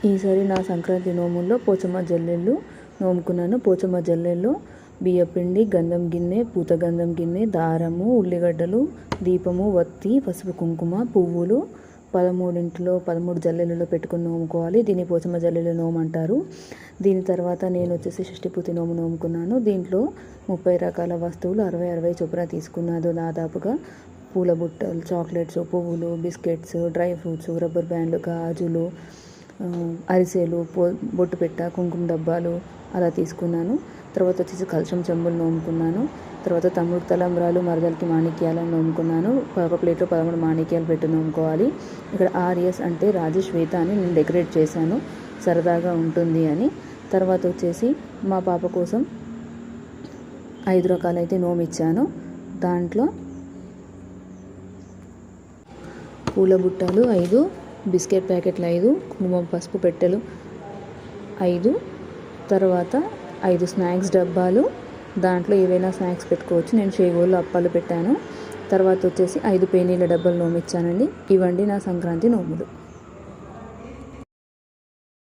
ఈసారి నా సంక్రాంతి నోముల్లో పోచమ్మ జల్లెళ్ళు నోముకున్నాను. పోచమ్మ జల్లెల్లో బియ్యపిండి, గంధం గిన్నె, పూత గంధం గిన్నె, దారము, ఉల్లిగడ్డలు, దీపము, వత్తి, పసుపు కుంకుమ, పువ్వులు 13 జల్లెలలో పెట్టుకుని నోముకోవాలి. దీన్ని పోచమ్మ జల్లెలు నోము అంటారు. దీని తర్వాత నేను వచ్చేసి షష్ఠిపూర్తి నోము నోముకున్నాను. దీంట్లో 30 రకాల వస్తువులు 60 చొప్పున తీసుకున్నాను. దాదాపుగా పూల బుట్టలు, చాక్లెట్స్, పువ్వులు, బిస్కెట్స్, డ్రై ఫ్రూట్స్, రబ్బర్ బ్యాండ్లు, గాజులు, అరిసెలు, బొట్టు పెట్ట, కుంకుమ డబ్బాలు అలా తీసుకున్నాను. తర్వాత వచ్చేసి కలశం చెంబులు నోముకున్నాను. తర్వాత తమ్ముడు తలంబ్రాలు, మరదలకి మాణిక్యాలను నోముకున్నాను. ఒక ప్లేట్లో 13 మాణిక్యాలు పెట్టి నోముకోవాలి. ఇక్కడ ఆర్ఎస్ అంటే రాజశ్వేత అని నేను డెకరేట్ చేశాను, సరదాగా ఉంటుంది అని. తర్వాత వచ్చేసి మా పాప కోసం 5 రకాలైతే నోమిచ్చాను. దాంట్లో పూల బుట్టలు 5, బిస్కెట్ ప్యాకెట్లు 5, కుంకుమ పసుపు పెట్టెలు 5, తర్వాత 5 స్నాక్స్ డబ్బాలు, దాంట్లో ఏవైనా స్నాక్స్ పెట్టుకోవచ్చు. నేను చేగోళ్ళు అప్పాలు పెట్టాను. తర్వాత వచ్చేసి 5 పేనీల డబ్బాలు నోమిచ్చానండి. ఇవండి నా సంక్రాంతి నోములు.